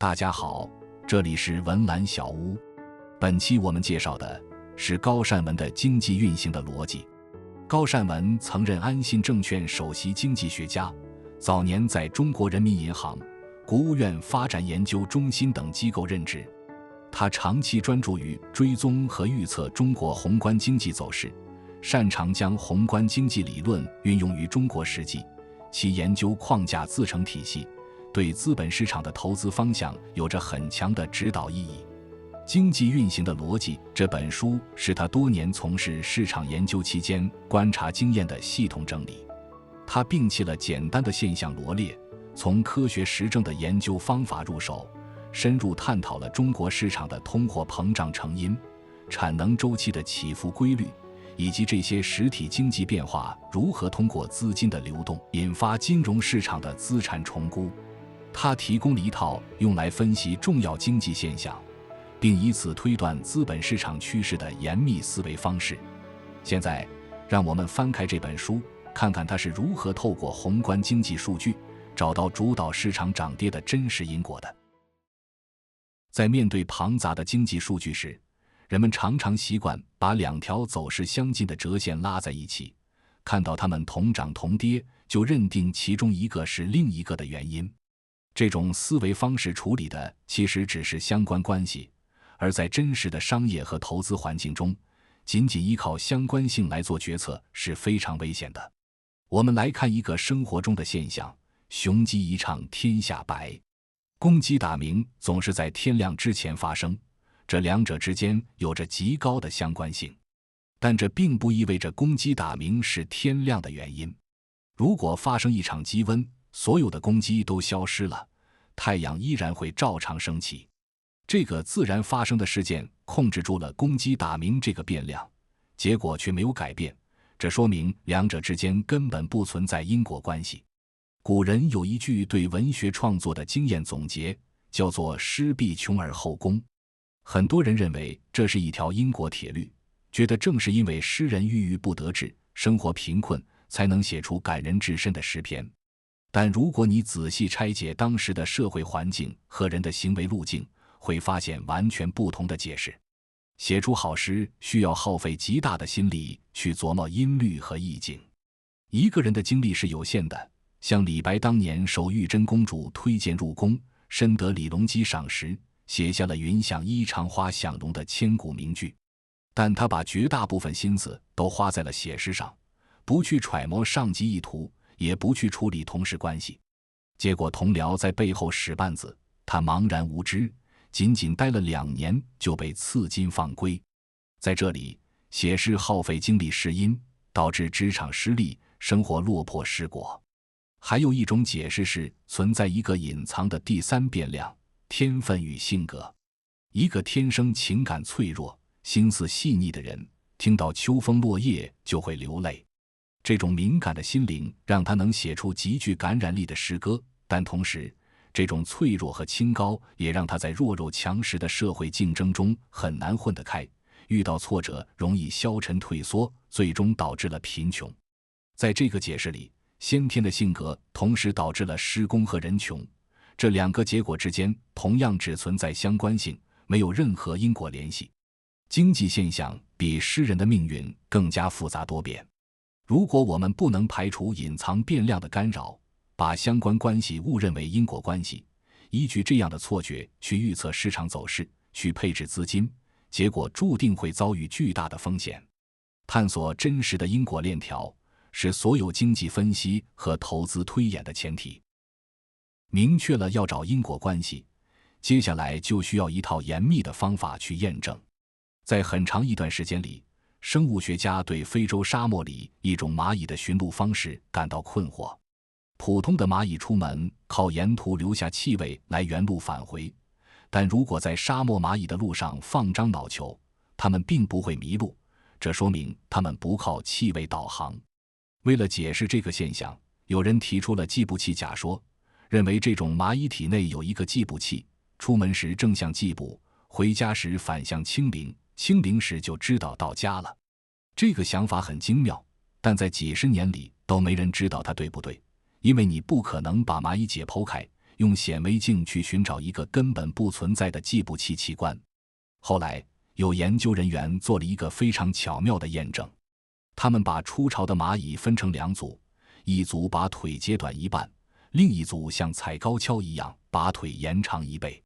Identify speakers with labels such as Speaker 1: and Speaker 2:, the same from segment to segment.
Speaker 1: 大家好，这里是文澜小屋。本期我们介绍的是高善文的经济运行的逻辑。高善文曾任安信证券首席经济学家，早年在中国人民银行、国务院发展研究中心等机构任职。他长期专注于追踪和预测中国宏观经济走势，擅长将宏观经济理论运用于中国实际，其研究框架自成体系，对资本市场的投资方向有着很强的指导意义。经济运行的逻辑这本书是他多年从事市场研究期间观察经验的系统整理。他摒弃了简单的现象罗列，从科学实证的研究方法入手，深入探讨了中国市场的通货膨胀成因、产能周期的起伏规律，以及这些实体经济变化如何通过资金的流动引发金融市场的资产重估。他提供了一套用来分析重要经济现象，并以此推断资本市场趋势的严密思维方式。现在，让我们翻开这本书，看看他是如何透过宏观经济数据找到主导市场涨跌的真实因果的。在面对庞杂的经济数据时，人们常常习惯把两条走势相近的折线拉在一起，看到它们同涨同跌，就认定其中一个是另一个的原因。这种思维方式处理的其实只是相关关系，而在真实的商业和投资环境中，仅仅依靠相关性来做决策是非常危险的。我们来看一个生活中的现象：雄鸡一唱天下白。公鸡打鸣总是在天亮之前发生，这两者之间有着极高的相关性。但这并不意味着公鸡打鸣是天亮的原因。如果发生一场鸡瘟，所有的公鸡都消失了，太阳依然会照常升起。这个自然发生的事件控制住了公鸡打鸣这个变量，结果却没有改变，这说明两者之间根本不存在因果关系。古人有一句对文学创作的经验总结，叫做施必穷而后功。很多人认为这是一条因果铁律，觉得正是因为诗人郁郁不得志，生活贫困，才能写出感人至深的诗篇。但如果你仔细拆解当时的社会环境和人的行为路径，会发现完全不同的解释。写出好诗需要耗费极大的心力去琢磨音律和意境。一个人的精力是有限的，像李白当年受玉真公主推荐入宫，深得李隆基赏识，写下了云想衣裳花想容的千古名句。但他把绝大部分心思都花在了写诗上，不去揣摩上级意图，也不去处理同事关系。结果同僚在背后使绊子，他茫然无知，仅仅待了2年就被赐金放归。在这里，写诗耗费精力是因，导致职场失利，生活落魄失果。还有一种解释是存在一个隐藏的第三变量：天分与性格。一个天生情感脆弱、心思细腻的人，听到秋风落叶就会流泪。这种敏感的心灵让他能写出极具感染力的诗歌，但同时，这种脆弱和清高也让他在弱肉强食的社会竞争中很难混得开，遇到挫折容易消沉退缩，最终导致了贫穷。在这个解释里，先天的性格同时导致了诗功和人穷，这两个结果之间同样只存在相关性，没有任何因果联系。经济现象比诗人的命运更加复杂多变。如果我们不能排除隐藏变量的干扰，把相关关系误认为因果关系，依据这样的错觉去预测市场走势，去配置资金，结果注定会遭遇巨大的风险。探索真实的因果链条，是所有经济分析和投资推演的前提。明确了要找因果关系，接下来就需要一套严密的方法去验证。在很长一段时间里，生物学家对非洲沙漠里一种蚂蚁的寻路方式感到困惑。普通的蚂蚁出门靠沿途留下气味来原路返回，但如果在沙漠蚂蚁的路上放张脑球，它们并不会迷路，这说明它们不靠气味导航。为了解释这个现象，有人提出了计步器假说，认为这种蚂蚁体内有一个计步器，出门时正向计步，回家时反向清零，清零时就知道到家了。这个想法很精妙，但在几十年里都没人知道它对不对，因为你不可能把蚂蚁解剖开，用显微镜去寻找一个根本不存在的计步器器官。后来，有研究人员做了一个非常巧妙的验证，他们把出巢的蚂蚁分成2组，一组把腿截短1半，另一组像踩高跷一样把腿延长1倍。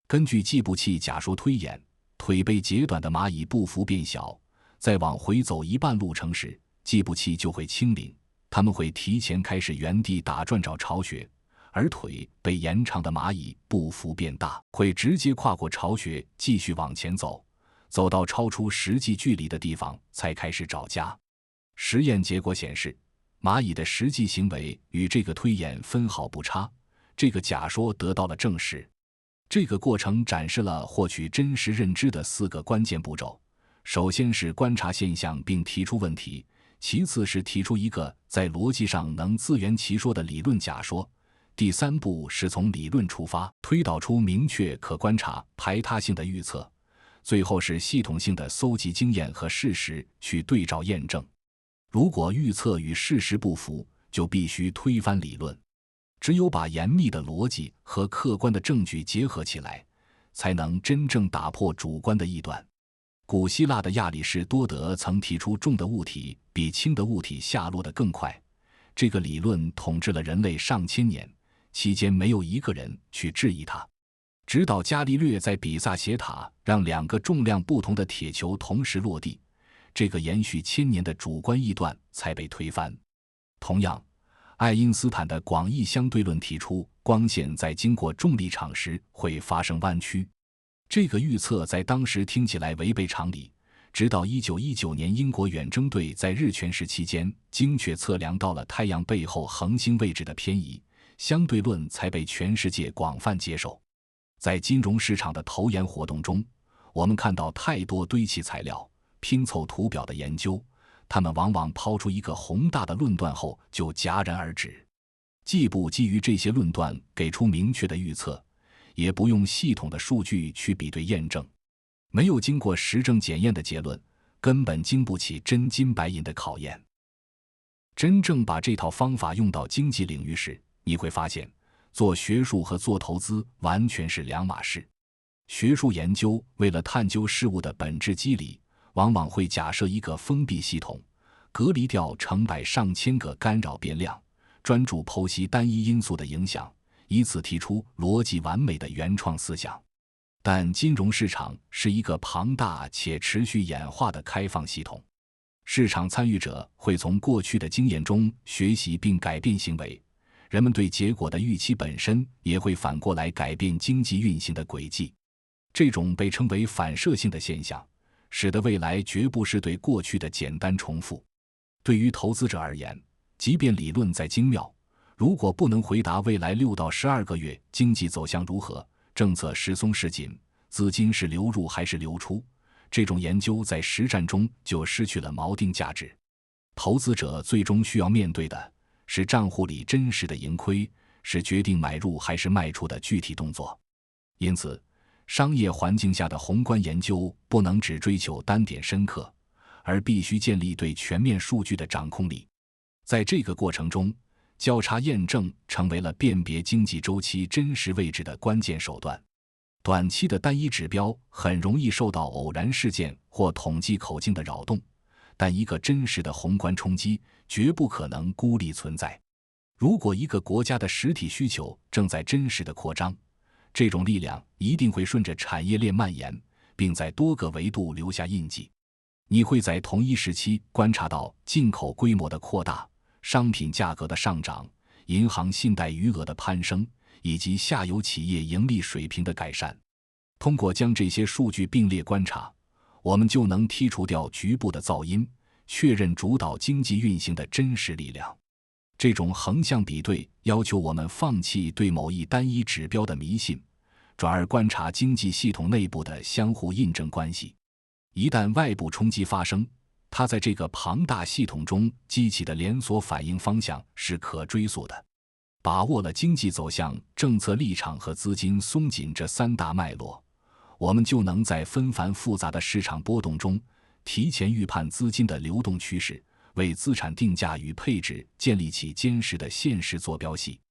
Speaker 1: 根据计步器假说推演，腿被截短的蚂蚁步幅变小，在往回走1半路程时，计步器就会清零，它们会提前开始原地打转找巢穴，而腿被延长的蚂蚁步幅变大，会直接跨过巢穴继续往前走，走到超出实际距离的地方才开始找家。实验结果显示，蚂蚁的实际行为与这个推演分毫不差，这个假说得到了证实。这个过程展示了获取真实认知的4个关键步骤：首先是观察现象并提出问题，其次是提出一个在逻辑上能自圆其说的理论假说，第3步是从理论出发，推导出明确可观察排他性的预测，最后是系统性的搜集经验和事实去对照验证。如果预测与事实不符，就必须推翻理论。只有把严密的逻辑和客观的证据结合起来，才能真正打破主观的臆断。古希腊的亚里士多德曾提出重的物体比轻的物体下落得更快，这个理论统治了人类上千年，期间没有一个人去质疑它。直到伽利略在比萨斜塔让2个重量不同的铁球同时落地，这个延续1000年的主观臆断才被推翻。同样，爱因斯坦的广义相对论提出光线在经过重力场时会发生弯曲，这个预测在当时听起来违背常理，直到1919年英国远征队在日全食期间精确测量到了太阳背后恒星位置的偏移，相对论才被全世界广泛接受。在金融市场的投研活动中，我们看到太多堆砌材料、拼凑图表的研究，他们往往抛出一个宏大的论断后就戛然而止，既不基于这些论断给出明确的预测，也不用系统的数据去比对验证，没有经过实证检验的结论根本经不起真金白银的考验。真正把这套方法用到经济领域时，你会发现做学术和做投资完全是2码事。学术研究为了探究事物的本质机理，往往会假设一个封闭系统，隔离掉成百上千个干扰变量，专注剖析单一因素的影响，以此提出逻辑完美的原创思想。但金融市场是一个庞大且持续演化的开放系统，市场参与者会从过去的经验中学习并改变行为，人们对结果的预期本身也会反过来改变经济运行的轨迹。这种被称为反射性的现象，使得未来绝不是对过去的简单重复。对于投资者而言，即便理论再精妙，如果不能回答未来6到12个月经济走向如何，政策时松时紧，资金是流入还是流出，这种研究在实战中就失去了锚定价值。投资者最终需要面对的是账户里真实的盈亏，是决定买入还是卖出的具体动作。因此，商业环境下的宏观研究不能只追求单点深刻，而必须建立对全面数据的掌控力。在这个过程中，交叉验证成为了辨别经济周期真实位置的关键手段。短期的单一指标很容易受到偶然事件或统计口径的扰动，但一个真实的宏观冲击绝不可能孤立存在。如果一个国家的实体需求正在真实的扩张，这种力量一定会顺着产业链蔓延，并在多个维度留下印记。你会在同一时期观察到进口规模的扩大、商品价格的上涨、银行信贷余额的攀升，以及下游企业盈利水平的改善。通过将这些数据并列观察，我们就能剔除掉局部的噪音，确认主导经济运行的真实力量。这种横向比对要求我们放弃对某一单一指标的迷信，转而观察经济系统内部的相互印证关系。一旦外部冲击发生，它在这个庞大系统中激起的连锁反应方向是可追溯的。把握了经济走向、政策立场和资金松紧这3大脉络，我们就能在纷繁复杂的市场波动中提前预判资金的流动趋势，为资产定价与配置建立起坚实的现实坐标系。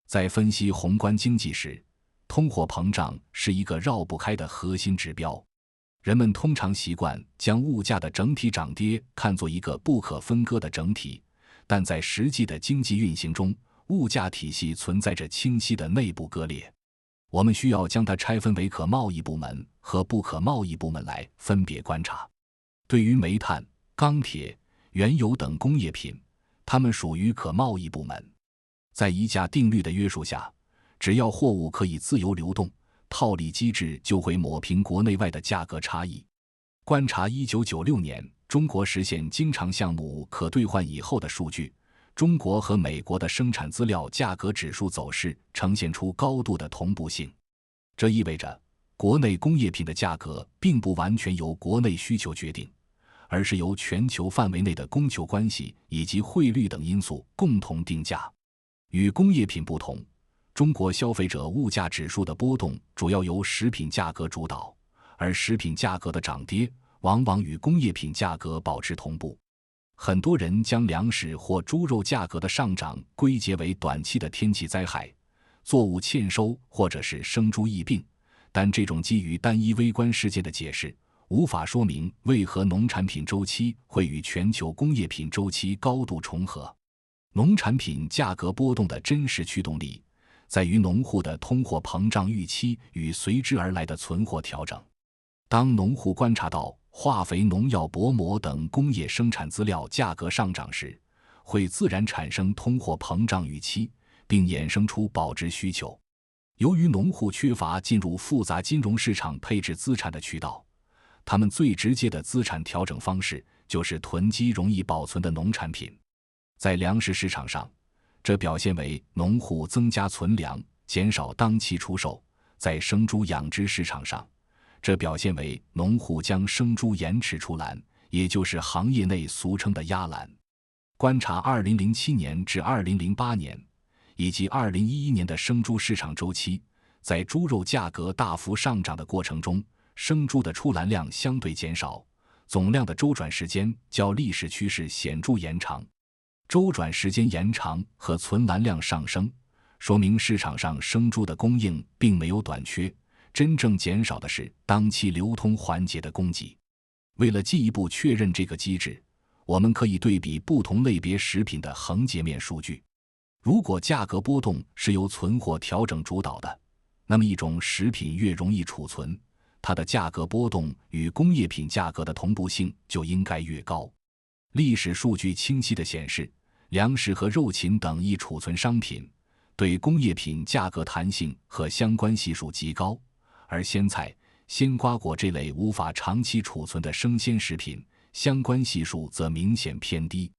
Speaker 1: 在分析宏观经济时，通货膨胀是一个绕不开的核心指标。人们通常习惯将物价的整体涨跌看作一个不可分割的整体，但在实际的经济运行中，物价体系存在着清晰的内部割裂。我们需要将它拆分为可贸易部门和不可贸易部门来分别观察。对于煤炭、钢铁、原油等工业品，它们属于可贸易部门。在议价定律的约束下，只要货物可以自由流动，套利机制就会抹平国内外的价格差异。观察1996年中国实现经常项目可兑换以后的数据，中国和美国的生产资料价格指数走势呈现出高度的同步性。这意味着国内工业品的价格并不完全由国内需求决定，而是由全球范围内的供求关系以及汇率等因素共同定价。与工业品不同，中国消费者物价指数的波动主要由食品价格主导，而食品价格的涨跌往往与工业品价格保持同步。很多人将粮食或猪肉价格的上涨归结为短期的天气灾害、作物欠收或者是生猪疫病，但这种基于单一微观事件的解释无法说明为何农产品周期会与全球工业品周期高度重合。农产品价格波动的真实驱动力在于农户的通货膨胀预期与随之而来的存货调整。当农户观察到化肥、农药、薄膜等工业生产资料价格上涨时，会自然产生通货膨胀预期，并衍生出保值需求。由于农户缺乏进入复杂金融市场配置资产的渠道，他们最直接的资产调整方式就是囤积容易保存的农产品。在粮食市场上，这表现为农户增加存粮，减少当期出售；在生猪养殖市场上，这表现为农户将生猪延迟出栏，也就是行业内俗称的压栏。观察2007年至2008年以及2011年的生猪市场周期，在猪肉价格大幅上涨的过程中，生猪的出栏量相对减少，总量的周转时间较历史趋势显著延长。周转时间延长和存栏量上升，说明市场上生猪的供应并没有短缺，真正减少的是当期流通环节的供给。为了进一步确认这个机制，我们可以对比不同类别食品的横截面数据。如果价格波动是由存货调整主导的，那么一种食品越容易储存，它的价格波动与工业品价格的同步性就应该越高。历史数据清晰地显示，粮食和肉禽等易储存商品对工业品价格弹性和相关系数极高，而鲜菜、鲜瓜果这类无法长期储存的生鲜食品相关系数则明显偏低。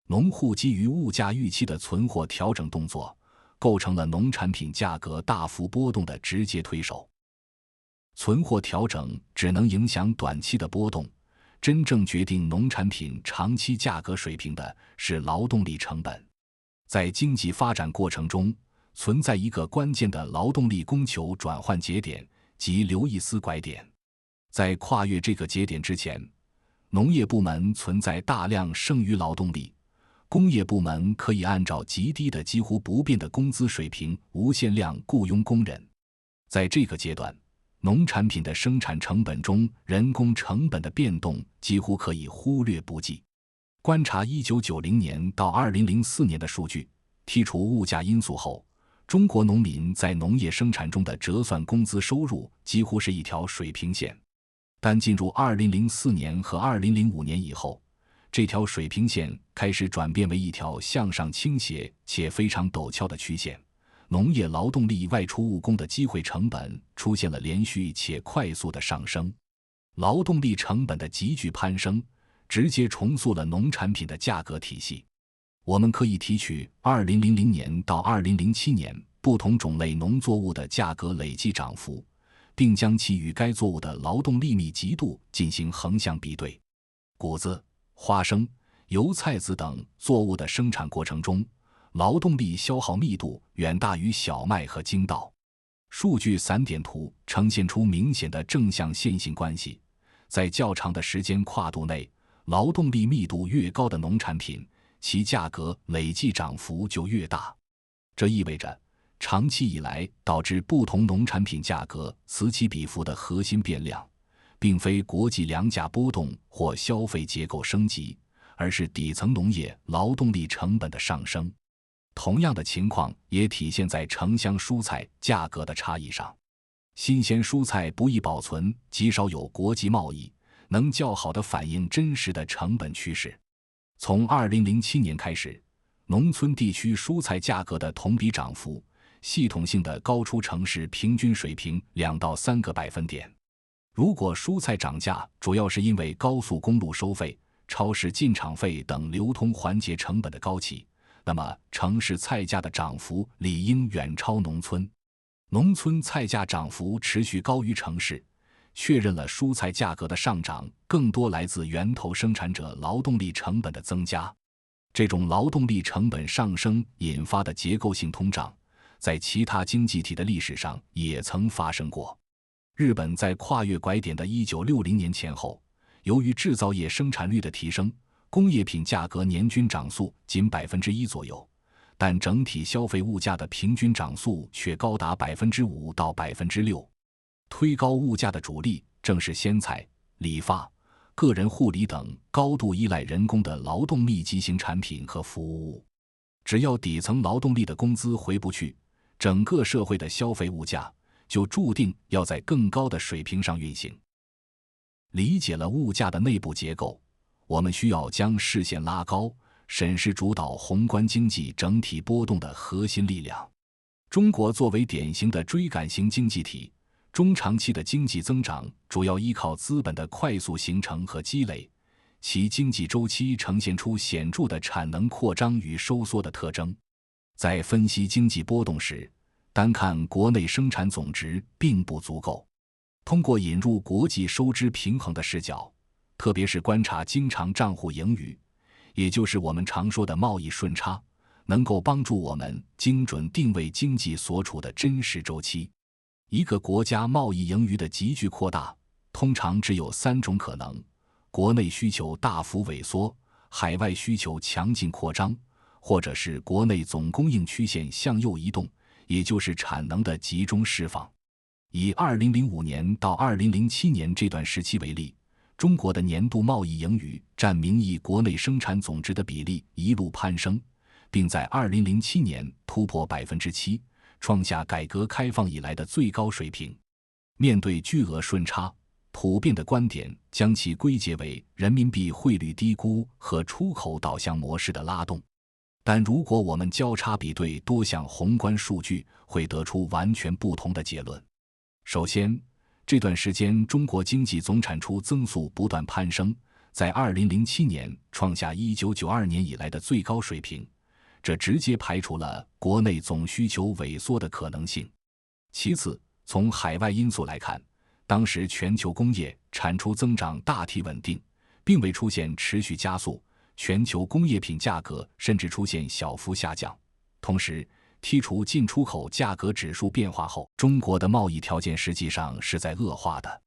Speaker 1: 农户基于物价预期的存货调整动作，构成了农产品价格大幅波动的直接推手。存货调整只能影响短期的波动，真正决定农产品长期价格水平的是劳动力成本。在经济发展过程中，存在一个关键的劳动力供求转换节点，即刘易斯拐点。在跨越这个节点之前，农业部门存在大量剩余劳动力，工业部门可以按照极低的几乎不变的工资水平无限量雇佣工人。在这个阶段，农产品的生产成本中人工成本的变动几乎可以忽略不计。观察1990年到2004年的数据，剔除物价因素后，中国农民在农业生产中的折算工资收入几乎是一条水平线。但进入2004年和2005年以后，这条水平线开始转变为一条向上倾斜且非常陡峭的曲线。农业劳动力外出务工的机会成本出现了连续且快速的上升，劳动力成本的急剧攀升直接重塑了农产品的价格体系。我们可以提取2000年到2007年不同种类农作物的价格累计涨幅，并将其与该作物的劳动力密集度进行横向比对。谷子、花生、油菜籽等作物的生产过程中，劳动力消耗密度远大于小麦和精稻。数据散点图呈现出明显的正向线性关系，在较长的时间跨度内，劳动力密度越高的农产品，其价格累计涨幅就越大。这意味着长期以来导致不同农产品价格此起彼伏的核心变量，并非国际粮价波动或消费结构升级，而是底层农业劳动力成本的上升。同样的情况也体现在城乡蔬菜价格的差异上。新鲜蔬菜不易保存，极少有国际贸易，能较好地反映真实的成本趋势。从2007年开始，农村地区蔬菜价格的同比涨幅系统性地高出城市平均水平2到3个百分点。如果蔬菜涨价主要是因为高速公路收费、超市进场费等流通环节成本的高企，那么城市菜价的涨幅理应远超农村。农村菜价涨幅持续高于城市，确认了蔬菜价格的上涨更多来自源头生产者劳动力成本的增加。这种劳动力成本上升引发的结构性通胀，在其他经济体的历史上也曾发生过。日本在跨越拐点的1960年前后，由于制造业生产率的提升，工业品价格年均涨速仅 1% 左右，但整体消费物价的平均涨速却高达 5% 到 6%。推高物价的主力正是鲜菜、理发、个人护理等高度依赖人工的劳动密集型产品和服务物。只要底层劳动力的工资回不去，整个社会的消费物价就注定要在更高的水平上运行。理解了物价的内部结构，我们需要将视线拉高，审视主导宏观经济整体波动的核心力量。中国作为典型的追赶型经济体，中长期的经济增长主要依靠资本的快速形成和积累，其经济周期呈现出显著的产能扩张与收缩的特征。在分析经济波动时，单看国内生产总值并不足够，通过引入国际收支平衡的视角，特别是观察经常账户盈余，也就是我们常说的贸易顺差，能够帮助我们精准定位经济所处的真实周期。一个国家贸易盈余的急剧扩大，通常只有3种可能：国内需求大幅萎缩，海外需求强劲扩张，或者是国内总供应曲线向右移动，也就是产能的集中释放。以2005年到2007年这段时期为例，中国的年度贸易盈余占名义国内生产总值的比例一路攀升，并在2007年突破 7%， 创下改革开放以来的最高水平。面对巨额顺差，普遍的观点将其归结为人民币汇率低估和出口导向模式的拉动。但如果我们交叉比对多项宏观数据，会得出完全不同的结论。首先，这段时间中国经济总产出增速不断攀升，在2007年创下1992年以来的最高水平，这直接排除了国内总需求萎缩的可能性。其次，从海外因素来看，当时全球工业产出增长大体稳定，并未出现持续加速，全球工业品价格甚至出现小幅下降。同时，剔除进出口价格指数变化后，中国的贸易条件实际上是在恶化的。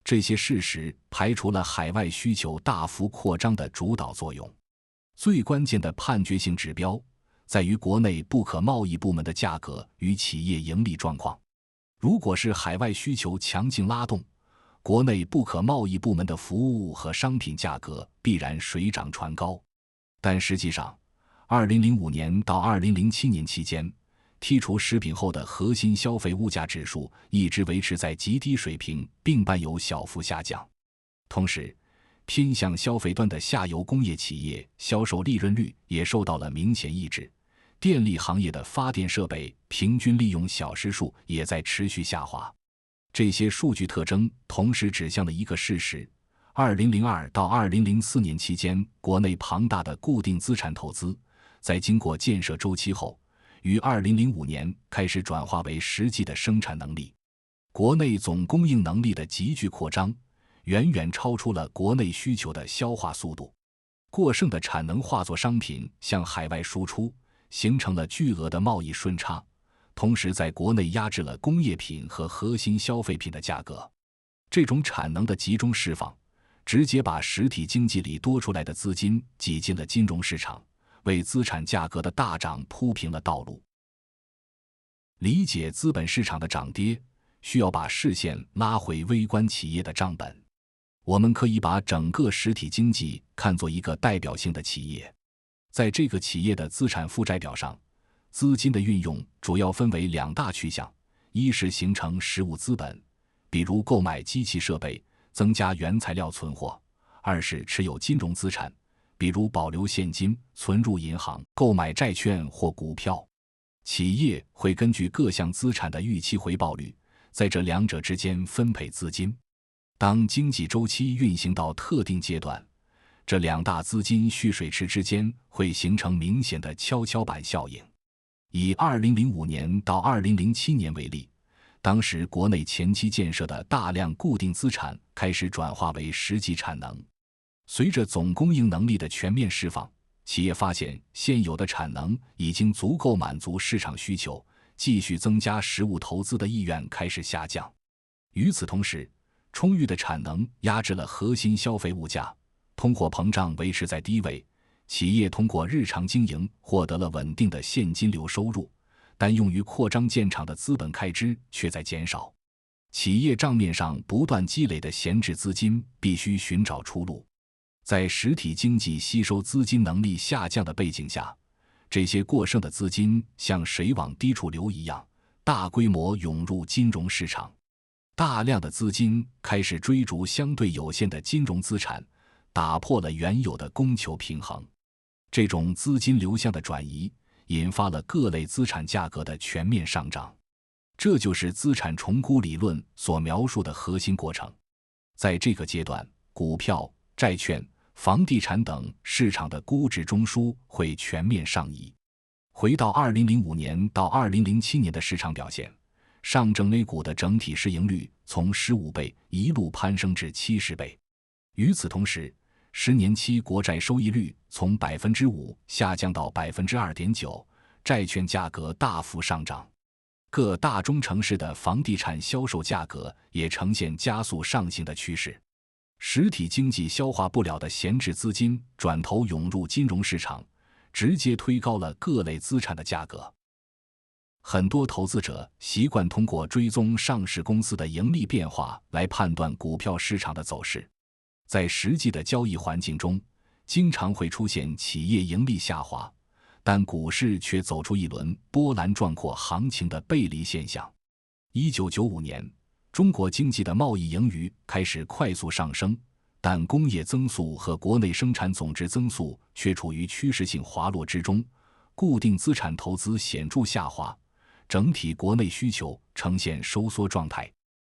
Speaker 1: 这些事实排除了海外需求大幅扩张的主导作用。最关键的判决性指标在于国内不可贸易部门的价格与企业盈利状况。如果是海外需求强劲拉动，国内不可贸易部门的服务和商品价格必然水涨船高。但实际上2005年到2007年期间，剔除食品后的核心消费物价指数一直维持在极低水平，并伴有小幅下降。同时，偏向消费端的下游工业企业销售利润率也受到了明显抑制，电力行业的发电设备平均利用小时数也在持续下滑。这些数据特征同时指向了一个事实：2002到2004年期间，国内庞大的固定资产投资在经过建设周期后，于2005年开始转化为实际的生产能力。国内总供应能力的急剧扩张，远远超出了国内需求的消化速度。过剩的产能化作商品向海外输出，形成了巨额的贸易顺差，同时在国内压制了工业品和核心消费品的价格。这种产能的集中释放，直接把实体经济里多出来的资金挤进了金融市场，为资产价格的大涨铺平了道路。理解资本市场的涨跌，需要把视线拉回微观企业的账本。我们可以把整个实体经济看作一个代表性的企业，在这个企业的资产负债表上，资金的运用主要分为2大趋向：一是形成实物资本，比如购买机器设备、增加原材料存货；二是持有金融资产，比如保留现金、存入银行、购买债券或股票。企业会根据各项资产的预期回报率，在这2者之间分配资金。当经济周期运行到特定阶段，这2大资金蓄水池之间会形成明显的跷跷板效应。以2005年到2007年为例，当时国内前期建设的大量固定资产开始转化为实际产能。随着总供应能力的全面释放，企业发现现有的产能已经足够满足市场需求，继续增加实物投资的意愿开始下降。与此同时，充裕的产能压制了核心消费物价，通货膨胀维持在低位，企业通过日常经营获得了稳定的现金流收入，但用于扩张建厂的资本开支却在减少。企业账面上不断积累的闲置资金必须寻找出路。在实体经济吸收资金能力下降的背景下，这些过剩的资金像水往低处流一样，大规模涌入金融市场。大量的资金开始追逐相对有限的金融资产，打破了原有的供求平衡。这种资金流向的转移引发了各类资产价格的全面上涨，这就是资产重估理论所描述的核心过程。在这个阶段，股票、债券、房地产等市场的估值中枢会全面上移。回到2005年到2007年的市场表现，上证 A 股的整体市盈率从15倍一路攀升至70倍。与此同时，10年期国债收益率从 5% 下降到 2.9%， 债券价格大幅上涨。各大中城市的房地产销售价格也呈现加速上行的趋势。实体经济消化不了的闲置资金转头涌入金融市场，直接推高了各类资产的价格。很多投资者习惯通过追踪上市公司的盈利变化来判断股票市场的走势。在实际的交易环境中，经常会出现企业盈利下滑，但股市却走出一轮波澜壮阔行情的背离现象。1995年，中国经济的贸易盈余开始快速上升，但工业增速和国内生产总值增速却处于趋势性滑落之中，固定资产投资显著下滑，整体国内需求呈现收缩状态。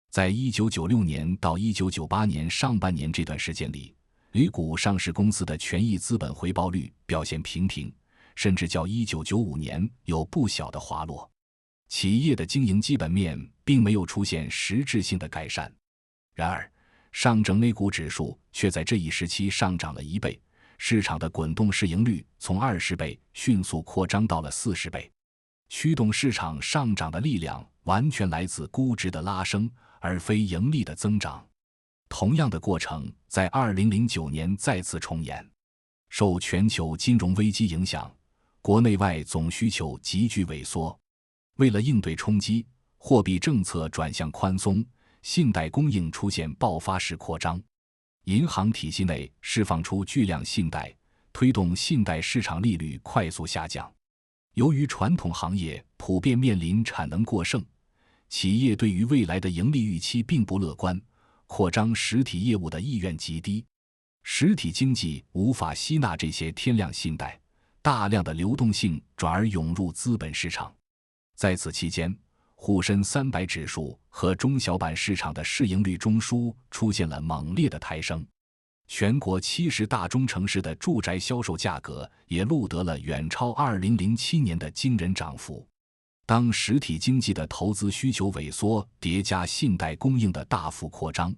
Speaker 1: 在1996年到1998年上半年这段时间里，A 股上市公司的权益资本回报率表现平平，甚至较1995年有不小的滑落。企业的经营基本面并没有出现实质性的改善。然而，上证 A 股指数却在这一时期上涨了1倍，市场的滚动市盈率从20倍迅速扩张到了40倍。驱动市场上涨的力量完全来自估值的拉升，而非盈利的增长。同样的过程在2009年再次重演。受全球金融危机影响，国内外总需求急剧萎缩。为了应对冲击，货币政策转向宽松，信贷供应出现爆发式扩张。银行体系内释放出巨量信贷，推动信贷市场利率快速下降。由于传统行业普遍面临产能过剩，企业对于未来的盈利预期并不乐观，扩张实体业务的意愿极低。实体经济无法吸纳这些天量信贷，大量的流动性转而涌入资本市场。在此期间，沪深300指数和中小板市场的市盈率中枢出现了猛烈的抬升。全国70大中城市的住宅销售价格也录得了远超2007年的惊人涨幅。当实体经济的投资需求萎缩叠加信贷供应的大幅扩张，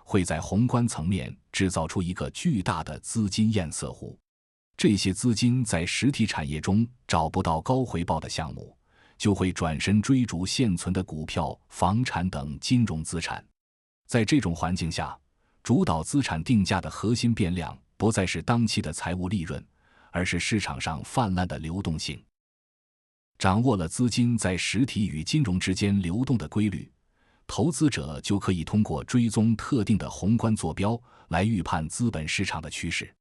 Speaker 1: 会在宏观层面制造出一个巨大的资金堰塞湖。这些资金在实体产业中找不到高回报的项目，就会转身追逐现存的股票、房产等金融资产。在这种环境下，主导资产定价的核心变量不再是当期的财务利润，而是市场上泛滥的流动性。掌握了资金在实体与金融之间流动的规律，投资者就可以通过追踪特定的宏观坐标来预判资本市场的趋势。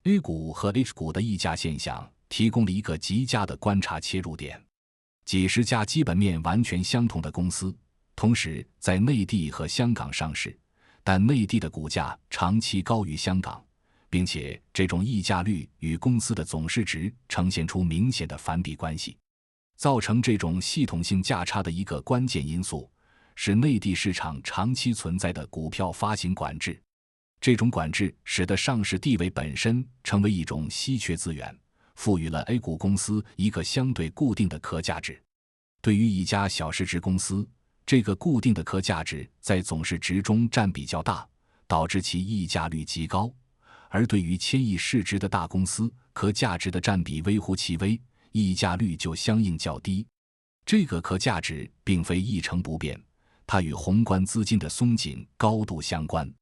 Speaker 1: A 股和 H 股的溢价现象提供了一个极佳的观察切入点。几十家基本面完全相同的公司，同时在内地和香港上市，但内地的股价长期高于香港，并且这种溢价率与公司的总市值呈现出明显的反比关系。造成这种系统性价差的一个关键因素是内地市场长期存在的股票发行管制。这种管制使得上市地位本身成为一种稀缺资源，赋予了 A 股公司一个相对固定的可价值。对于一家小市值公司，这个固定的可价值在总市值中占比较大，导致其溢价率极高；而对于千亿市值的大公司，可价值的占比微乎其微，溢价率就相应较低。这个可价值并非一成不变，它与宏观资金的松紧高度相关。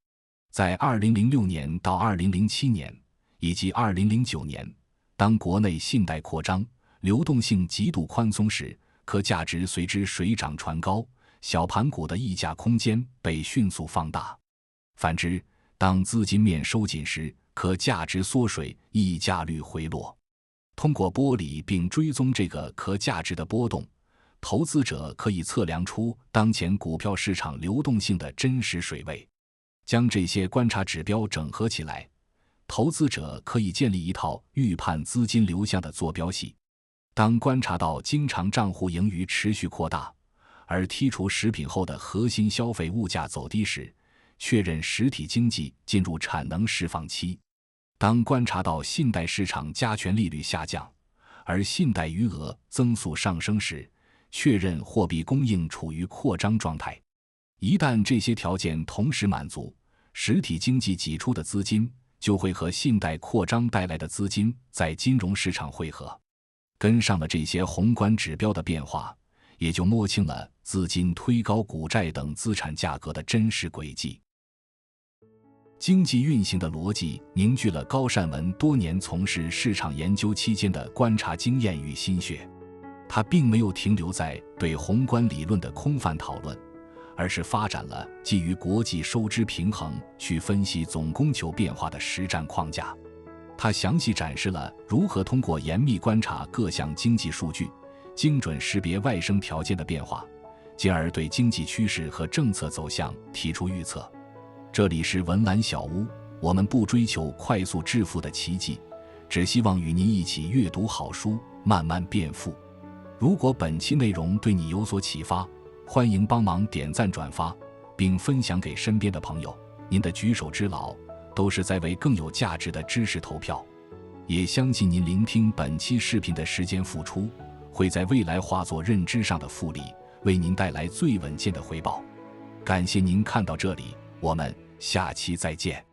Speaker 1: 在2006年到2007年以及2009年，当国内信贷扩张、流动性极度宽松时，可价值随之水涨船高，小盘股的溢价空间被迅速放大。反之，当资金面收紧时，可价值缩水，溢价率回落。通过剥离并追踪这个可价值的波动，投资者可以测量出当前股票市场流动性的真实水位。将这些观察指标整合起来，投资者可以建立一套预判资金流向的坐标系。当观察到经常账户盈余持续扩大，而剔除食品后的核心消费物价走低时，确认实体经济进入产能释放期。当观察到信贷市场加权利率下降，而信贷余额增速上升时，确认货币供应处于扩张状态。一旦这些条件同时满足，实体经济挤出的资金就会和信贷扩张带来的资金在金融市场汇合。跟上了这些宏观指标的变化，也就摸清了资金推高股债等资产价格的真实轨迹。经济运行的逻辑凝聚了高善文多年从事市场研究期间的观察经验与心血。他并没有停留在对宏观理论的空泛讨论，而是发展了基于国际收支平衡去分析总供求变化的实战框架。他详细展示了如何通过严密观察各项经济数据，精准识别外生条件的变化，进而对经济趋势和政策走向提出预测。这里是文澜小屋，我们不追求快速致富的奇迹，只希望与您一起阅读好书，慢慢变富。如果本期内容对你有所启发，欢迎帮忙点赞转发，并分享给身边的朋友。您的举手之劳都是在为更有价值的知识投票。也相信您聆听本期视频的时间付出，会在未来化作认知上的复利，为您带来最稳健的回报。感谢您看到这里，我们下期再见。